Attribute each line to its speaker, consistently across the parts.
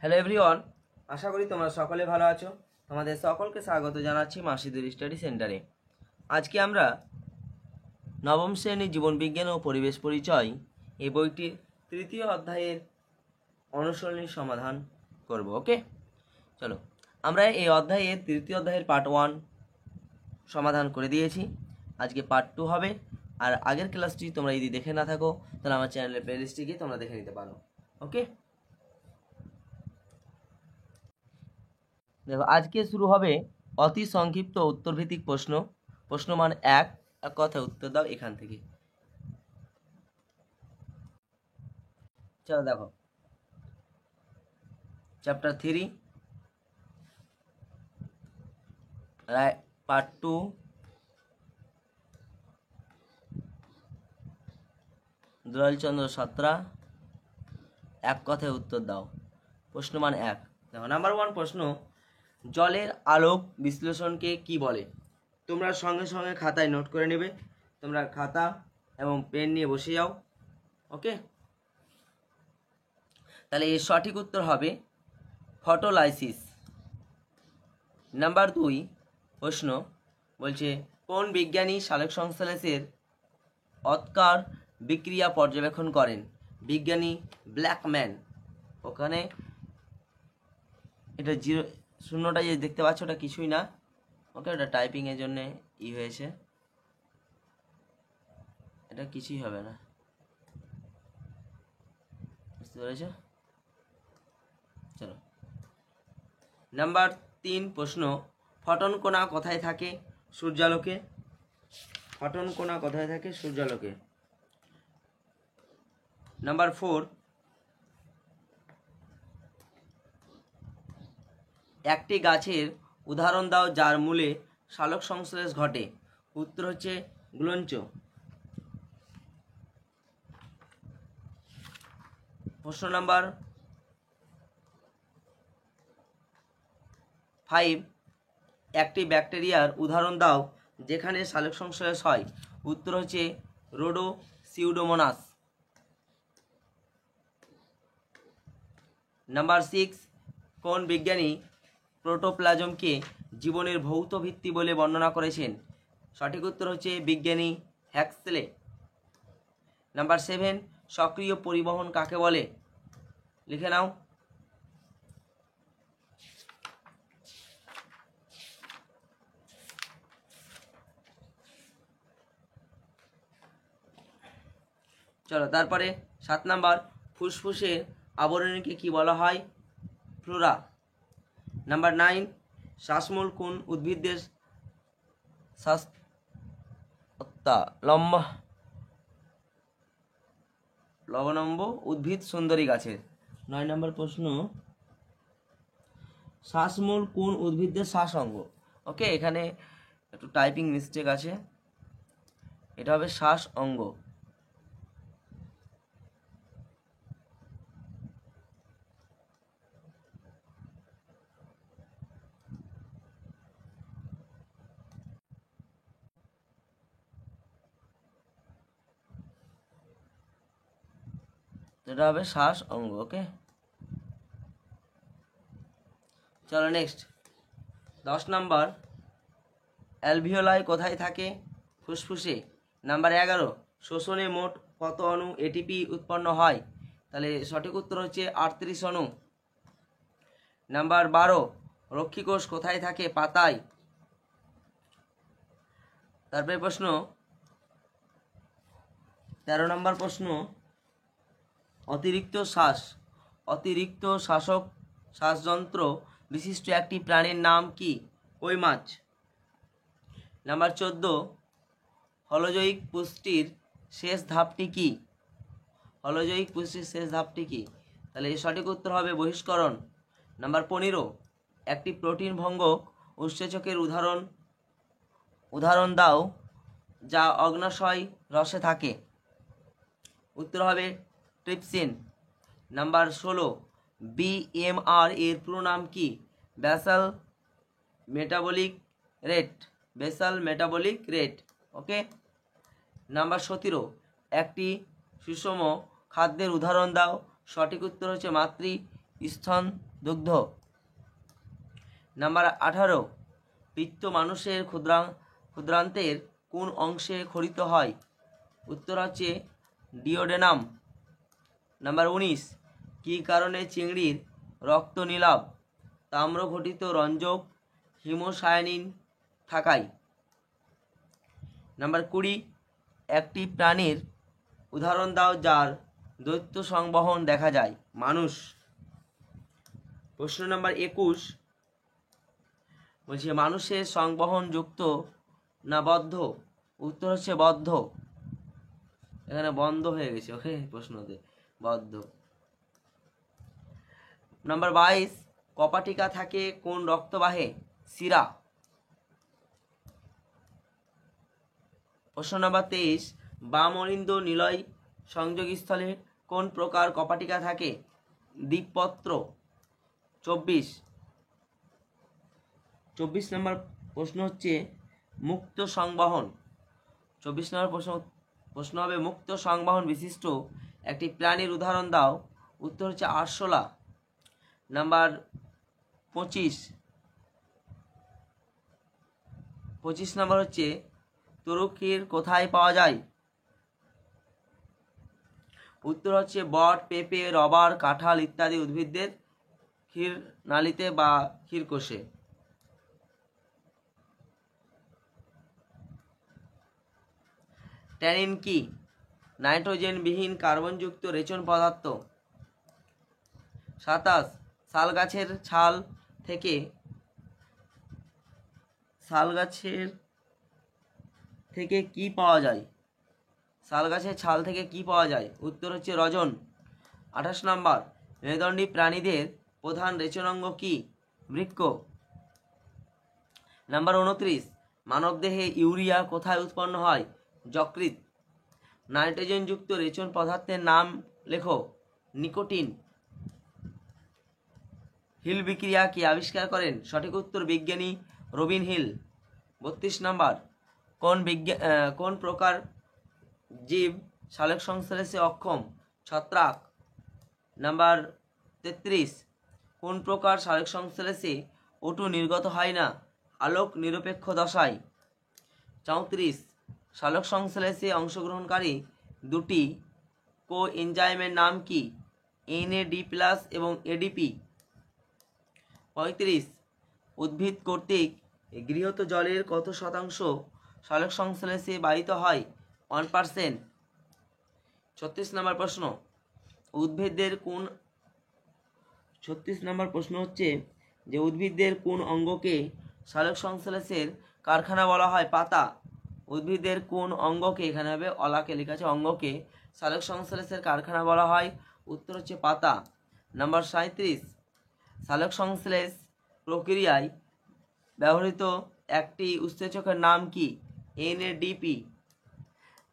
Speaker 1: Hello everyone, আশা করি তোমরা সকলে ভালো আছো। তোমাদের সকলকে স্বাগত জানাচ্ছি মাসিদুর স্টাডি সেন্টারে। আজকে আমরা নবম শ্রেণীর জীবনবিজ্ঞান ও পরিবেশ পরিচয় এই বইটির তৃতীয় অধ্যায়ের অনুশীলনী সমাধান করব। ওকে, চলো আমরা এই অধ্যায়ের তৃতীয় অধ্যায়ের পার্ট 1 সমাধান করে দিয়েছি। আজকে পার্ট 2 হবে। আর আগের ক্লাসটি তোমরা যদি দেখে না থাকো তাহলে আমার চ্যানেলের প্লেলিস্টে গিয়ে তোমরা দেখে নিতে পারো। ওকে, দেখো আজকে শুরু হবে অতি সংক্ষিপ্ত উত্তরভিত্তিক প্রশ্ন। প্রশ্ন মান 1, এক কথায় উত্তর দাও এখান থেকে। চলো দেখো চ্যাপ্টার 3 পার্ট 2 দুলালচন্দ্র সাঁতরা, এক কথায় উত্তর দাও। প্রশ্ন মান 1, দেখো নাম্বার 1 প্রশ্ন, জলের আলোক বিশ্লেষণকে কি বলে? তোমরা সঙ্গে সঙ্গে খাতায় নোট করে নেবে। তোমরা খাতা এবং পেন নিয়ে বসে যাও। ওকে, তাহলে এর সঠিক উত্তর হবে ফটোলাইসিস। নাম্বার 2 প্রশ্ন বলছে, কোন বিজ্ঞানী সালোকসংশ্লেষের অৎকার বিক্রিয়া পর্যবেক্ষণ করেন? বিজ্ঞানী ব্ল্যাকম্যান। ওখানে এটা শূন্যটা যে দেখতে পাচ্ছ ওটা কিছুই না। ওকে, ওটা টাইপিংয়ের জন্যে হয়েছে, এটা কিছুই হবে না, বুঝতে পেরেছ? চলো নাম্বার 3 প্রশ্ন, ফটন কণা কোথায় থাকে? সূর্যালোকে। ফটন কণা কোথায় থাকে? সূর্যালোকে। নাম্বার 4, একটি গাছের উদাহরণ দাও যার মূলে সালোক সংশ্লেষ ঘটে। উত্তর হচ্ছে গুলঞ্চ। প্রশ্ন নাম্বার 5, একটি ব্যাকটেরিয়ার উদাহরণ দাও যেখানে সালোক সংশ্লেষ হয়। উত্তর হচ্ছে রোডোসিউডোমোনাস। নাম্বার 6, কোন বিজ্ঞানী প্রোটোপ্লাজমকে জীবনের ভৌত ভিত্তি বলে বর্ণনা করেছেন? সঠিক উত্তর হচ্ছে বিজ্ঞানী হ্যাক্সলে। নাম্বার 7, সক্রিয় পরিবহন কাকে বলে? লিখে নাও। চলো তারপরে 7 নাম্বার, ফুসফুসের আবরণীকে কি বলা হয়? ফ্লোরা। নাম্বার 9, শ্বাসমূল কোন উদ্ভিদের লবণম্ব উদ্ভিদ সুন্দরী গাছের? 9 নম্বর প্রশ্ন, শ্বাসমূল কোন উদ্ভিদের শ্বাস অঙ্গ? ওকে, এখানে একটু টাইপিং মিস্টেক আছে, এটা হবে শ্বাস অঙ্গ। এটা হবে শ্বাস অঙ্গ। ওকে, চলো নেক্সট 10 নাম্বার, অ্যালভিওলাই কোথায় থাকে? ফুসফুসে। নাম্বার 11, শোষণে মোট কত অণু এটিপি উৎপন্ন হয়? তাহলে সঠিক উত্তর হচ্ছে 38 অণু। নাম্বার 12, রক্ষীকোষ কোথায় থাকে? পাতায়। তারপরে প্রশ্ন 13 নম্বর প্রশ্ন, অতিরিক্ত শাসক শ্বাসযন্ত্র বিশিষ্ট একটি প্রাণীর নাম কি? কই মাছ। নাম্বার 14, হলজৈক পুষ্টির শেষ ধাপটি কি? হলজৈক পুষ্টির শেষ ধাপটি কি? তাহলে এর সঠিক উত্তর হবে বহিষ্করণ। নাম্বার 15, একটি প্রোটিন ভঙ্গক উৎসেচকের উদাহরণ দাও যা অগ্ন্যাশয় রসে থাকে। উত্তর হবে ট্রিপসিন। নাম্বার 16, বিএমআর এর পুরো নাম কি? Basal metabolic rate. Okay. Number 17, একটি সুষম খাদ্যের উদাহরণ দাও। সঠিক উত্তর হচ্ছে মাতৃ স্তন দুগ্ধ। নাম্বার 18, পিত্ত মানুষের ক্ষুদ্রান্তের কোন অংশে ক্ষরিত হয়? উত্তর হচ্ছে ডিওডেনাম। নাম্বার 19, কী কারণে চিংড়ির রক্ত নীলাভ? তাম্র ঘটিত রঞ্জক হিমোসায়ানিন থাকায়। নাম্বার 20, একটি প্রাণীর উদাহরণ দাও যার দৈত্য সংবহন দেখা যায়। মানুষ। প্রশ্ন নাম্বার 21 বলছে মানুষের সংবহন যুক্ত না বদ্ধ? উত্তর হচ্ছে বদ্ধ। এখানে বন্ধ হয়ে গেছে, ওকে, প্রশ্নতে বদ্ধ। নাম্বার 22, কপাটিকা থাকে কোন রক্তবাহে? শিরা। প্রশ্ন নাম্বার 23, বাম অলিন্দ নিলয় সংযোগস্থলে কোন প্রকার কপাটিকা থাকে? দ্বীপপত্র। 24 নম্বর প্রশ্ন হচ্ছে মুক্ত সংবহন। 24 নম্বর প্রশ্ন হবে মুক্ত সংবহন বিশিষ্ট একটি প্রাণীর উদাহরণ দাও। উত্তর হচ্ছে আরশোলা। নাম্বার 25 নম্বর হচ্ছে তরুক্ষীর কোথায় পাওয়া যায়? উত্তর হচ্ছে বট, পেঁপে, রবার, কাঁঠাল ইত্যাদি উদ্ভিদের ক্ষীর নালীতে বা ক্ষীরকোষে। ট্যানিন কি? নাইট্রোজেনবিহীন কার্বনযুক্ত রেচন পদার্থ। 27, শাল গাছের ছাল থেকে কি পাওয়া যায়? শাল গাছের ছাল থেকে কি পাওয়া যায়? উত্তর হচ্ছে রজন। 28 নম্বর, মেরুদণ্ডী প্রাণীদের প্রধান রেচনাঙ্গ কি? বৃক্ক। নাম্বার 29, মানবদেহে ইউরিয়া কোথায় উৎপন্ন হয়? যকৃৎ। নাইট্রোজেনযুক্ত রেচন পদার্থের নাম লেখো। নিকোটিন। হিল বিক্রিয়া কি আবিষ্কার করেন? সঠিক উত্তর বিজ্ঞানী রবিন হিল। 32 নম্বর, কোন প্রকার জীব সালোক সংশ্লেষে অক্ষম? ছত্রাক। নাম্বার 33, কোন প্রকার সালোক সংশ্লেষে O2 নির্গত হয় না? আলোক নিরপেক্ষ দশায়। 34, সালোক সংশ্লেষে অংশগ্রহণকারী দুটি কোএনজাইমের নাম কি? NAD+ এবং ADP। 35, উদ্ভিদ কর্তৃক গৃহীত জলের কত শতাংশ সালোক সংশ্লেষে বাহিত হয়? 1%। 36 নম্বর প্রশ্ন, উদ্ভিদের কোন 36 নম্বর প্রশ্ন হচ্ছে যে উদ্ভিদের কোন অঙ্গকে সালোক সংশ্লেষের কারখানা বলা হয়? পাতা। উদ্ভিদের কোন অঙ্গকে, এখানে হবে অলাকে লেখা আছে, অঙ্গকে সালোক সংশ্লেষের কারখানা বলা হয়? উত্তর হচ্ছে পাতা। নাম্বার 37, সালোক সংশ্লেষ প্রক্রিয়ায় ব্যবহৃত একটি উৎসেচকের নাম কি? NADP।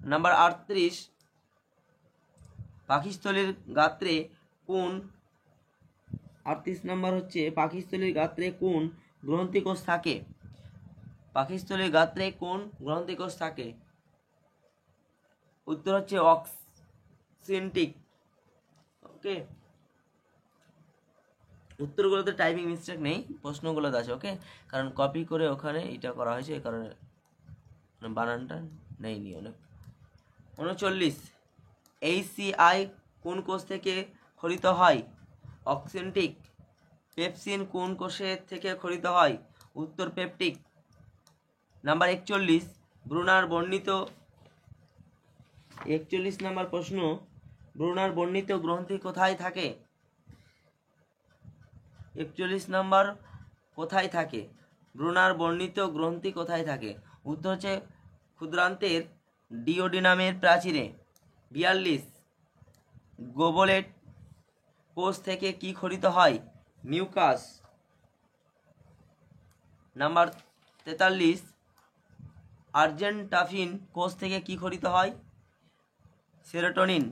Speaker 1: নাম্বার 38, পাকস্থলীর গাত্রে কোন 38 নম্বর হচ্ছে পাকস্থলীর গাত্রে কোন গ্রন্থিকোষ থাকে? পাকস্থলীর গাত্রে কোন গ্রন্থিকোষ থাকে? উত্তর হচ্ছে অক্সিনটিক। ওকে, উত্তরগুলোতে টাইপিং মিস্টেক নেই, প্রশ্নগুলোতে আছে। ওকে, কারণ কপি করে ওখানে এটা করা হয়েছে, এই কারণে বানানটা নেই অনেক। 39, HCI কোন কোষ থেকে ক্ষরিত হয়? অক্সিনটিক। পেপসিন কোন কোষের থেকে ক্ষরিত হয়? উত্তর পেপটিক। নাম্বার 41, ব্রুনার বর্ণিত 41 নম্বর প্রশ্ন, ব্রুনার বর্ণিত গ্রন্থি কোথায় থাকে? 41 নম্বর কোথায় থাকে? ব্রুনার বর্ণিত গ্রন্থি কোথায় থাকে? উত্তর হচ্ছে ক্ষুদ্রান্তের ডিওডিনামের প্রাচীরে। 42, গোবলেট কোষ থেকে কি ক্ষরিত হয়? মিউকাস। নাম্বার 43, আর্জেন্টাফিন কোষ থেকে কি ক্ষরিত হয়? সেরোটোনিন।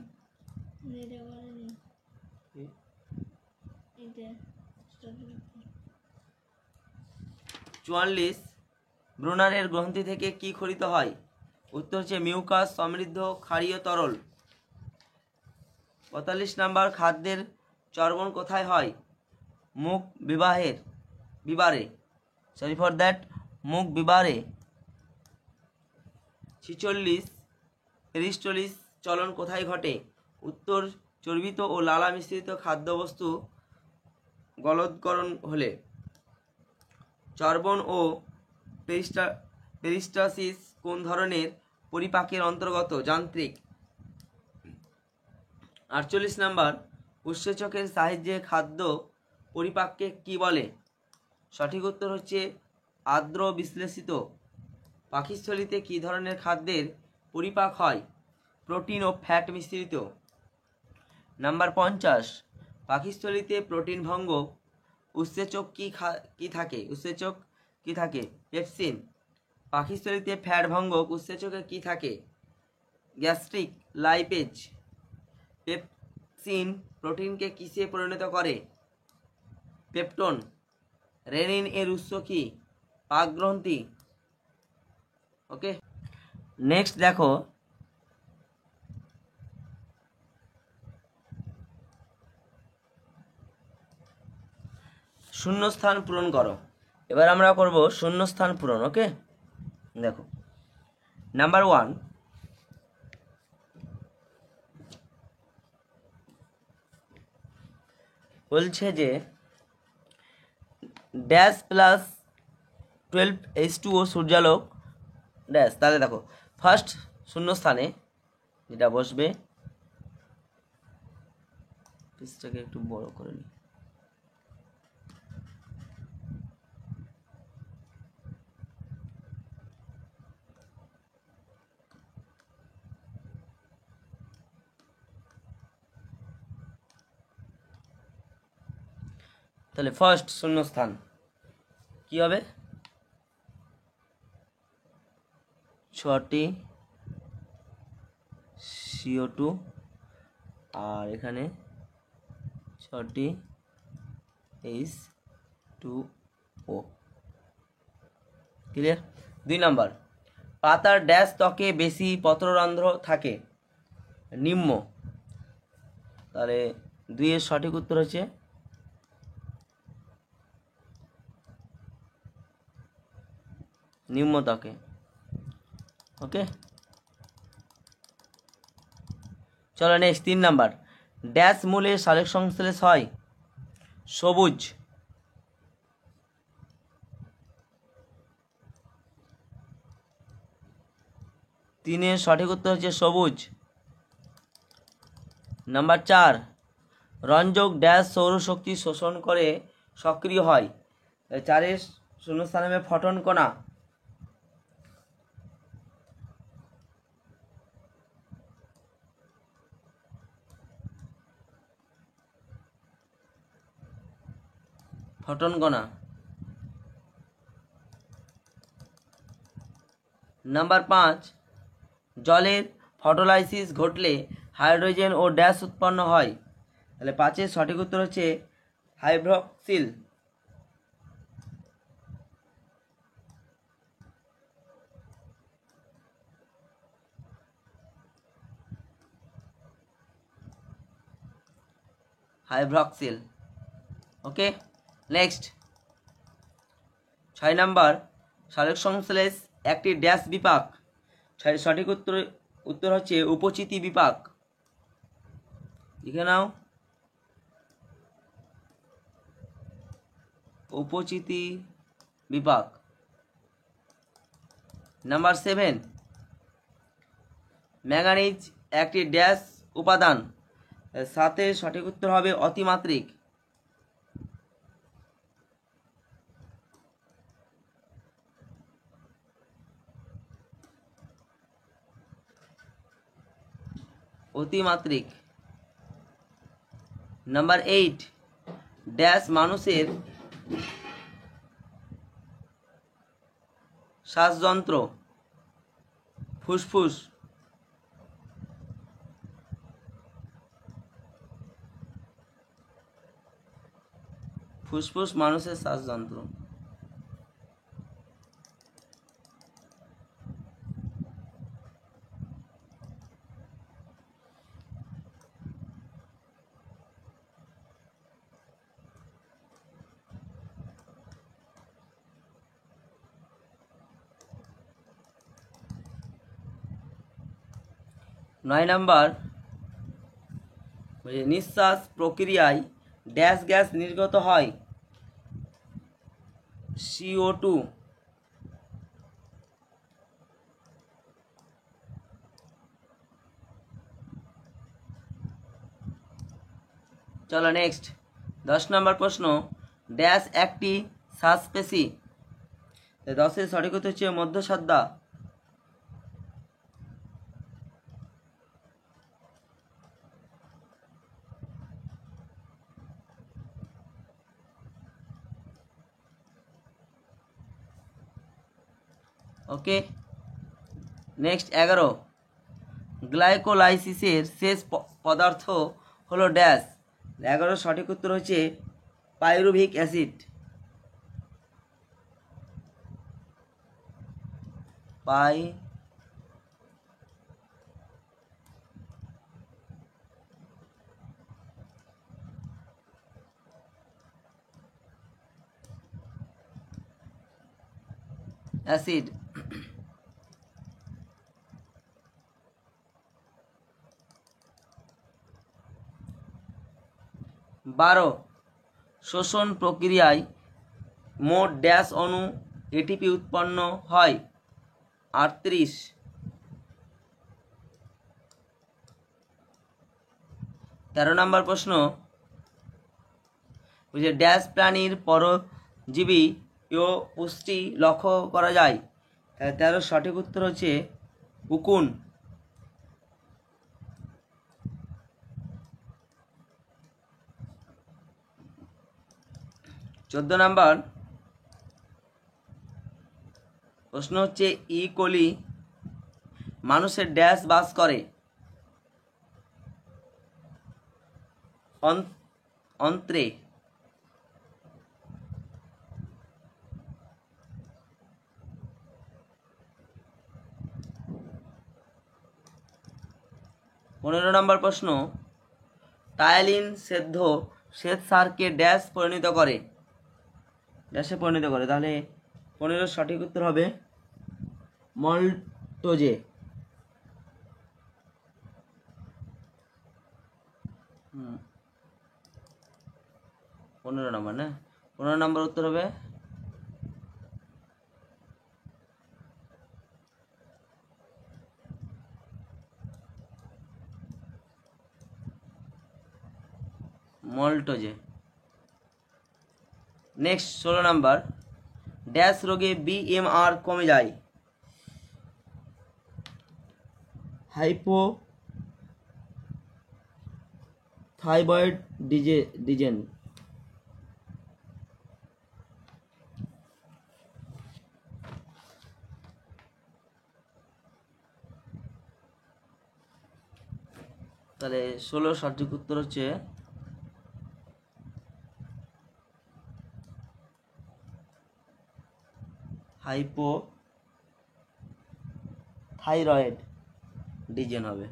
Speaker 1: 44, ব্রুনারের গ্রন্থি থেকে কি ক্ষরিত হয়? উত্তর হচ্ছে মিউকাস সমৃদ্ধ ক্ষারীয় তরল। 45 নাম্বার, খাদ্যের চর্বণ কোথায় হয়? মুখ বিবারে সরি ফর দ্যাট মুখ বিবারে 46 পেরিস্টলিস চলন কোথায় ঘটে? উত্তর, চর্বিত ও লালা মিশ্রিত খাদ্যবস্তু গলদকরণ হলে। চর্বণ ও পেরিস্টাসিস কোন ধরনের পরিপাকের অন্তর্গত? যান্ত্রিক। 48 নাম্বার, উৎসেচকের সাহায্যে খাদ্য পরিপাককে কি বলে? সঠিক উত্তর হচ্ছে আর্দ্র বিশ্লেষিত। পাকস্থলীতে কি ধরনের খাদ্যের পরিপাক হয়? প্রোটিন ও ফ্যাট মিশ্রিত। নাম্বার 50, পাকস্থলীতে প্রোটিন ভঙ্গ উৎসেচক কি থাকে? উৎসেচক কি থাকে? পেপসিন। পাকস্থলীতে ফ্যাট ভঙ্গক উৎসেচকে কি থাকে? Gastric lipase. পেপসিন প্রোটিনকে কিসে পরিণত করে? পেপটোন। রেনিন এর উৎস কি? পাকগ্রন্থি। ওকে, নেক্সট দেখো, শূন্যস্থান পূরণ করো। এবার আমরা করব শূন্যস্থান পূরণ। ওকে, দেখো নাম্বার 1, বলছে যে ড্যাশ প্লাস 12H2O সূর্যালোক ড্যাশ। তাহলে দেখো ফার্স্ট শূন্যস্থানে যেটা বসবে, পিসটাকে একটু বড় করে নিই। তাহলে ফার্স্ট শূন্যস্থান কি হবে? 6টি CO2 আর এখানে 6টি H2O। ক্লিয়ার? 2 নাম্বার, পাতার ড্যাশ ত্বকে বেশি পত্ররন্ধ্র থাকে? নিম্ন। তাহলে 2 এর সঠিক উত্তর হচ্ছে নিম্ন ত্বকে। ওকে, চলো নেক্সট 3 নাম্বার, ড্যাশ মূলে সালোক সংশ্লেষ হয়? সবুজ। 3 এর সঠিক উত্তর হচ্ছে সবুজ। নাম্বার 4, রঞ্জক ড্যাশ সৌরশক্তি শোষণ করে সক্রিয় হয়? 4 এর শূন্যস্থানে হবে ফটন কণা। ফটন কণা। নাম্বার 5, জলের ফটোলাইসিস ঘটলে হাইড্রোজেন ও ড্যাশ উৎপন্ন হয়? তাহলে 5 এর সঠিক উত্তর হচ্ছে হাইড্রক্সিল। হাইড্রক্সিল। ওকে, নেক্সট 6 নাম্বার, সালোক সংশ্লেষ একটি ড্যাশ বিপাক? সঠিক উত্তর হচ্ছে উপচিতি বিপাক। লিখে নাও, উপচিতি বিপাক। নাম্বার 7, ম্যাঙ্গানিজ একটি ড্যাশ উপাদান? 7 এর সঠিক উত্তর হবে অতিমাত্রিক। অতিমাত্রিক। নাম্বার 8, ড্যাশ মানুষের শ্বাসযন্ত্র? ফুসফুস। ফুসফুস মানুষের শ্বাসযন্ত্র। 9 নাম্বার, নিঃশ্বাস প্রক্রিয়ায় ড্যাশ গ্যাস নির্গত হয়, CO2। চলো নেক্সট 10 নম্বর প্রশ্ন, ড্যাশ একটি সাবস্পেসি। 10-এর সঠিক উত্তর হচ্ছে মধ্যসাদ্দা। ওকে, নেক্সট 11, গ্লাইকোলাইসিসের শেষ পদার্থ হলো ড্যাশ। 11 সঠিক উত্তর হচ্ছে পাইরুভিক অ্যাসিড। অ্যাসিড। 12, শোষণ প্রক্রিয়ায় মোট ড্যাশ অণু এটিপি উৎপন্ন হয়, 38। 13 নম্বর প্রশ্ন, ড্যাশ প্রাণীর পরজীবী ও পুষ্টি লক্ষ্য করা যায়। 13 সঠিক উত্তর হচ্ছে উকুন। 14 নাম্বার প্রশ্ন হচ্ছে ই কোলি মানুষের ড্যাশ বাস করে, অন্ত্রে। 15 নম্বর প্রশ্ন, টায়ালিন সেদ্ধ শ্বেত সারকে ড্যাশ পরিণত করে, ড্যাশে পরিণত করে। তাহলে 15 সঠিক উত্তর হবে মল্টোজে। 15 নম্বর না, 15 নম্বর উত্তর হবে মল্টোজে। নেক্সট 16 নাম্বার, ড্যাশ রোগে BMR কমে যায়, হাইপোথাইরয়েডিজম। তাহলে 16 সঠিক উত্তর হচ্ছে হাইপোথাইরয়েডিজম হবে।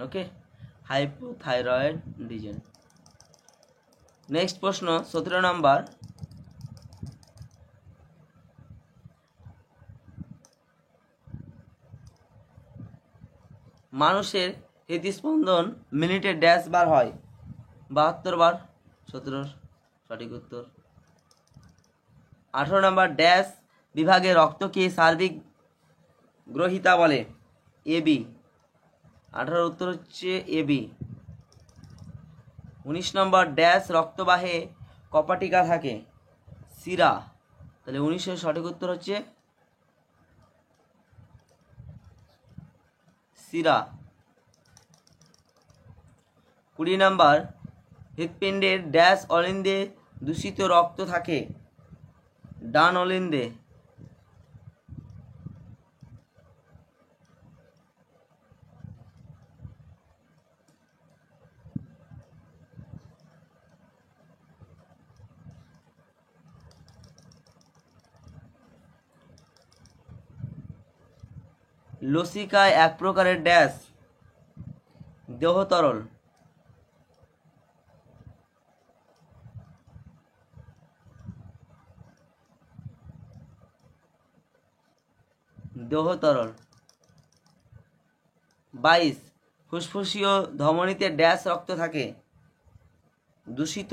Speaker 1: ওকে, হাইপোথাইরয়েডিজম। নেক্সট প্রশ্ন 17 নাম্বার, মানুষের হৃদস্পন্দন মিনিটে ড্যাশ বার হয়, 72 বার। 17 সঠিক উত্তর। 18 নাম্বার, ড্যাশ বিভাগে রক্তকে সার্বিক গ্রহিতা বলে, AB। 18 উত্তর হচ্ছে AB। 19 নম্বর, ড্যাশ রক্তবাহে কপাটিকা থাকে, শিরা। তাহলে 19 সঠিক উত্তর হচ্ছে শিরা। 20 নাম্বার, হৃৎপিণ্ডের ড্যাশ অলিন্দে দূষিত রক্ত থাকে, ডান অলিন্দে। 21 লসিকা এক প্রকারের ড্যাশ দেহ তরল। দেহ তরল। 22 ফুসফুসীয় ধমনীতে ড্যাশ রক্ত থাকে দূষিত।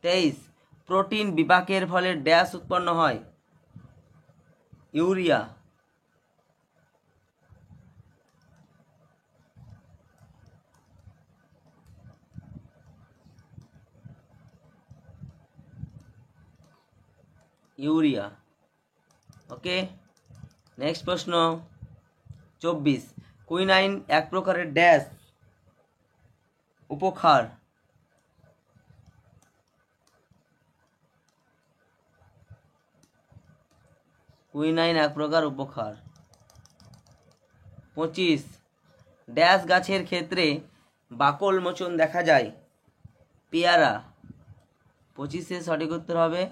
Speaker 1: 23 প্রোটিন বিপাকের ফলে ড্যাশ উৎপন্ন হয় ইউরিয়া। ওকে, নেক্সট প্রশ্ন 24 কুইনাইন এক প্রকারের ড্যাশ উপক্ষার। কুইনাইন এক প্রকার উপক্ষার। 25 ড্যাশ গাছের ক্ষেত্রে বাকল মোচন দেখা যায় পেয়ারা। 25 সঠিক উত্তর হবে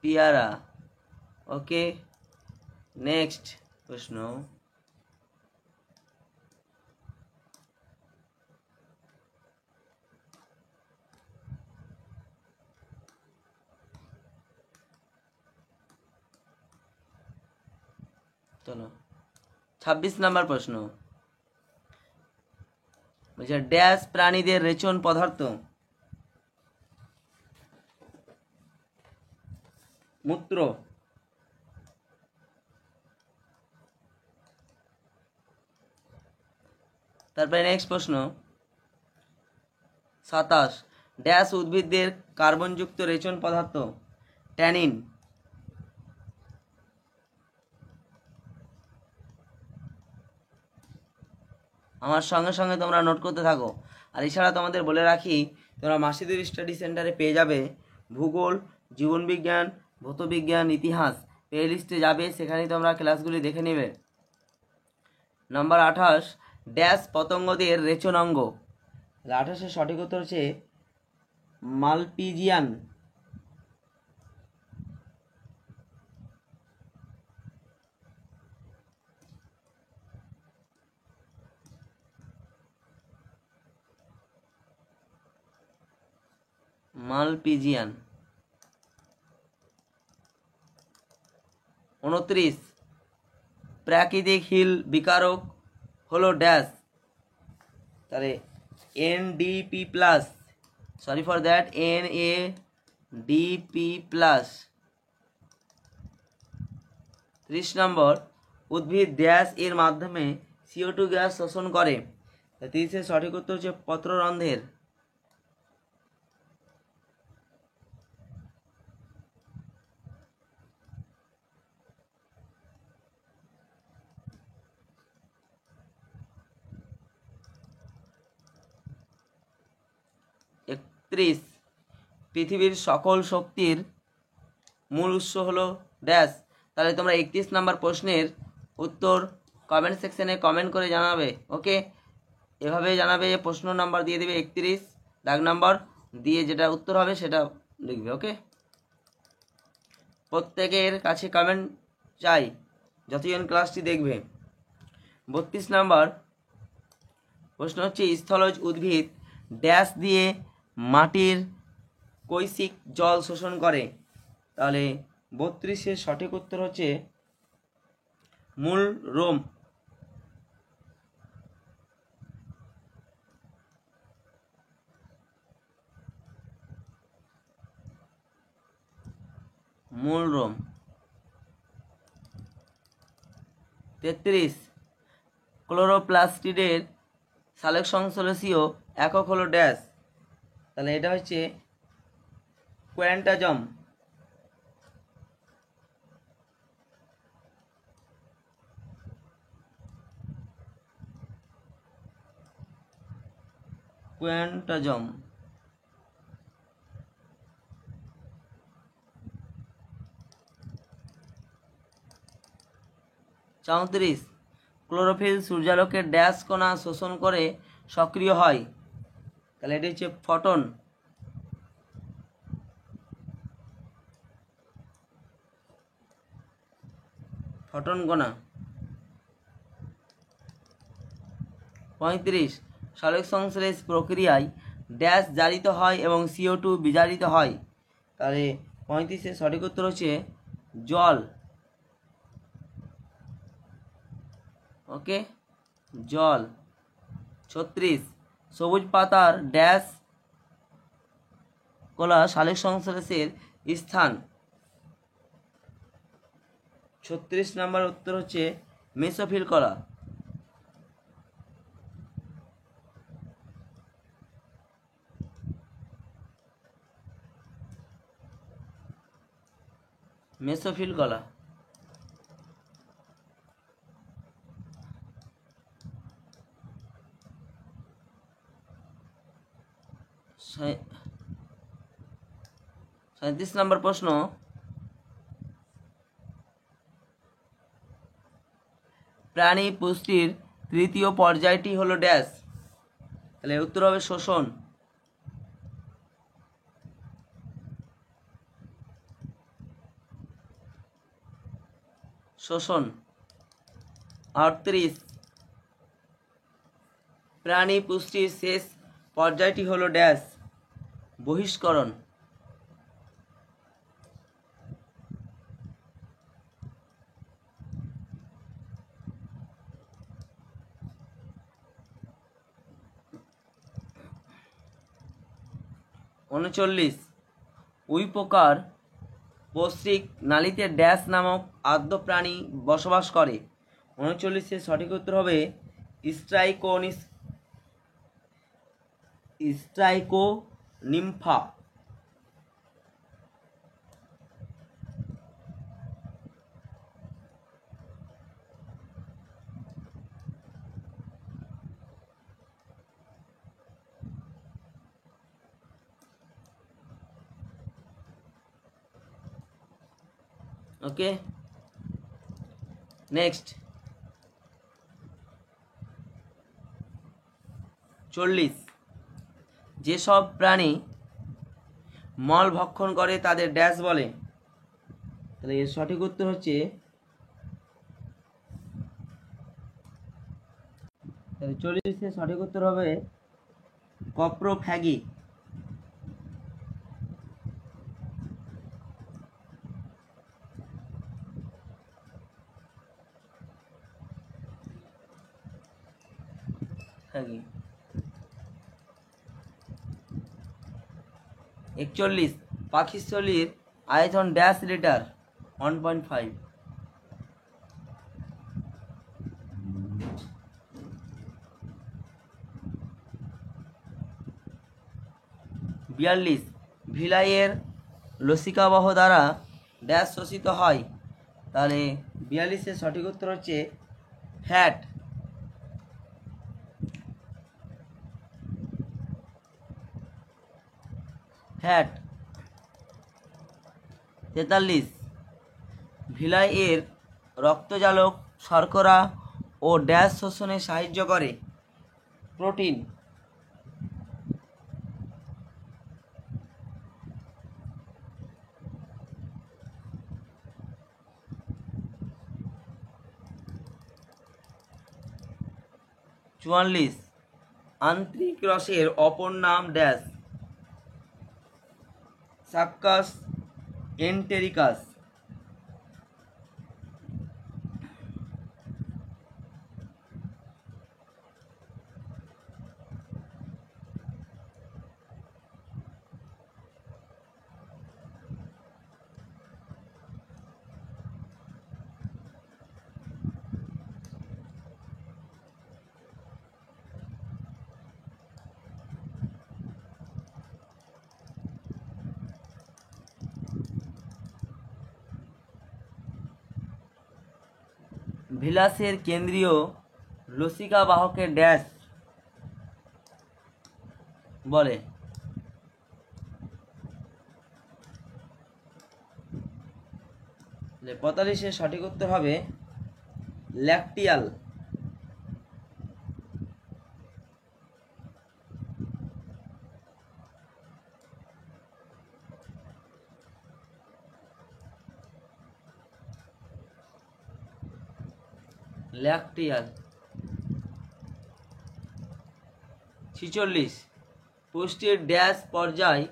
Speaker 1: পেয়ারা। ওকে, নেক্সট প্রশ্ন চলো 26 নম্বর প্রশ্ন বলছে ড্যাশ প্রাণীদের রেচন পদার্থ মূত্র। তারপরে নেক্সট প্রশ্ন 27 ড্যাশ উদ্ভিদদের কার্বনযুক্ত রেচন পদার্থ ট্যানিন। আমার সঙ্গে সঙ্গে তোমরা নোট করতে থাকো। আর এছাড়া তোমাদের বলে রাখি, তোমরা মাসিদুর স্টাডি সেন্টারে পেয়ে যাবে ভূগোল, জীবনবিজ্ঞান, ভৌতবিজ্ঞান, ইতিহাস প্লে লিস্টে যাবে, সেখানে তোমরা ক্লাসগুলি দেখে নেবে। নাম্বার 28 ড্যাশ পতঙ্গদের রেচন অঙ্গ। 28 সঠিক উত্তর হচ্ছে মালপিজিয়ান। মালপিজিয়ান। 29 প্রাকৃতিক হিল বিকারক হলো ড্যাশ। তাহলে NDP plus, sorry for that, NADP plus. 30 নম্বর উদ্ভিদ ড্যাশ এর মাধ্যমে CO2 গ্যাস শোষণ করে। 30 সঠিক উত্তর হচ্ছে পত্ররন্ধ্রের। 31 পৃথিবীর সকল শক্তির মূল উৎস হলো ড্যাশ। তাহলে তোমরা 31 নম্বর প্রশ্নের উত্তর কমেন্ট সেকশনে কমেন্ট করে জানাবে। ওকে, এভাবে জানাবে যে প্রশ্ন নাম্বার দিয়ে দেবে 31 দাগ নাম্বার দিয়ে, যেটা উত্তর হবে সেটা লিখবে। ওকে, প্রত্যেকের কাছে কমেন্ট চাই যতজন ক্লাসটি দেখবে। 32 নম্বর প্রশ্ন হচ্ছে স্থলজ উদ্ভিদ ড্যাশ দিয়ে মাটির কৈশিক জল শোষণ করে। তাহলে 32 সঠিক উত্তর হচ্ছে মূল রোম। মূল রোম। 33 ক্লোরোপ্লাস্টিডের সালোক সংশ্লেষীয় একক হলো ড্যাশ। তাহলে এটা হচ্ছে কোয়ান্টাজম। কোয়ান্টাজম। 34 ক্লোরোফিল সূর্যালোকের ড্যাশ কণা শোষণ করে সক্রিয় হয়, তাহলে এটি হচ্ছে ফটন। ফটন কণা। 35 সালোক সংশ্লেষ প্রক্রিয়ায় ড্যাশ জারিত হয় এবং CO2 বিজারিত হয়, তাহলে 35-এর সঠিক উত্তর হচ্ছে জল। ওকে, জল। 36 সবুজ পাতার ড্যাশ কলা সালোক সংশ্লেষের স্থান। 36 নম্বর উত্তর হচ্ছে মেসোফিল কলা। মেসোফিল কলা। 37 নম্বর প্রশ্ন, প্রাণী পুষ্টির তৃতীয় পর্যায়টি হলো ড্যাশ, তাহলে উত্তর হবে শোষণ। শোষণ। 38 প্রাণী পুষ্টির শেষ পর্যায়টি হলো ড্যাশ, বহিষ্করণ। 39 উইপোকার পৌষ্টিক নালীতে ড্যাশ নামক আদ্য প্রাণী বসবাস করে। 39-এর সঠিক উত্তর হবে স্ট্রাইকোনিম্ফা। ওকে, নেক্সট 40 যেসব প্রাণী মল ভক্ষণ করে তাদের ড্যাশ বলে, তাহলে এর সঠিক উত্তর হচ্ছে 40-এর সঠিক উত্তর হবে কপ্রোফ্যাগি। থাকি 41 পাখিস্থলীর আয়তন ড্যাশ লিটার, 1.5। 42 ভিলাইয়ের লসিকাবহ দ্বারা ড্যাশ শোষিত হয়, তাহলে 42-এর সঠিক উত্তর হচ্ছে ফ্যাট। ফ্যাট। 43 ভিলাই এর রক্তজালক শর্করা ও ড্যাশ শোষণে সাহায্য করে, প্রোটিন। 44 আন্ত্রিক রসের অপর নাম ড্যাশ, সাক্কাস এন্টেরিকাস। 'ভিলাসের কেন্দ্রীয় লসিকা বাহকে ড্যাশ বলে, 45-এর সঠিক উত্তর হবে ল্যাকটিয়াল। ল্যাকটিয়াল। 46 পুষ্টির ড্যাশ পর্যায়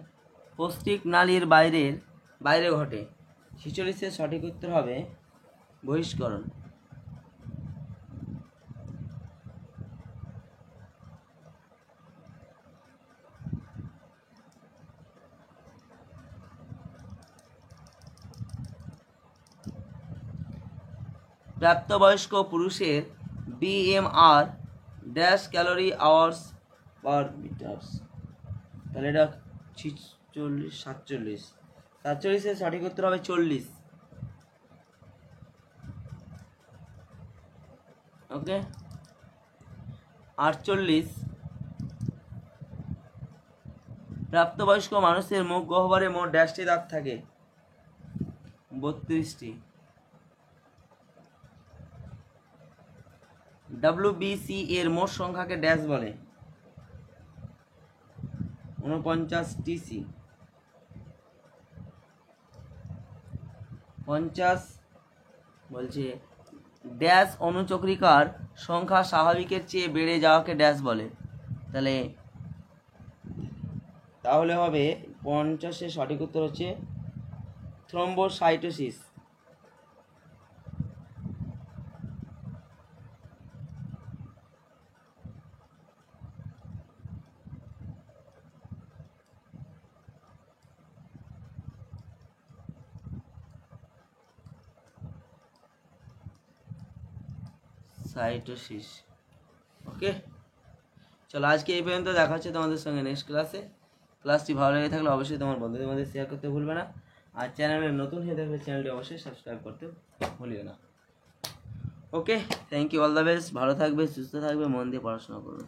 Speaker 1: পৌষ্টিক নালীর বাইরে ঘটে। 46-এর সঠিক উত্তর হবে বহিষ্করণ। প্রাপ্তবয়স্ক পুরুষের BMR dash calorie hours per metre. তাহলে এটা 47-এর সঠিক উত্তর হবে 40। ওকে। 48 প্রাপ্তবয়স্ক মানুষের মুখ গহ্বরে মোট ড্যাশটি দাঁত থাকে? 32টি। WBC এর মোট সংখ্যাকে ড্যাশ বলে? 49TC। 50 বলছে ড্যাশ অনুচক্রিকার সংখ্যা স্বাভাবিকের চেয়ে বেড়ে যাওয়াকে ড্যাশ বলে? তাহলে হবে 50-এর সঠিক উত্তর হচ্ছে থ্রম্বোসাইটোসিস। সাইটোসিস। ওকে, চলো আজকে এই পর্যন্ত। দেখা হচ্ছে তোমাদের সঙ্গে নেক্সট ক্লাসে। ক্লাসটি ভালো লেগে থাকলে অবশ্যই তোমার বন্ধুদের মধ্যে শেয়ার করতে ভুলবে না। আর চ্যানেলে নতুন হয়ে থাকলে চ্যানেলটি অবশ্যই সাবস্ক্রাইব করতে ভুলিও না। Okay, thank you, all the best. ভালো থাকবে, সুস্থ থাকবে, মন দিয়ে পড়াশোনা করবে।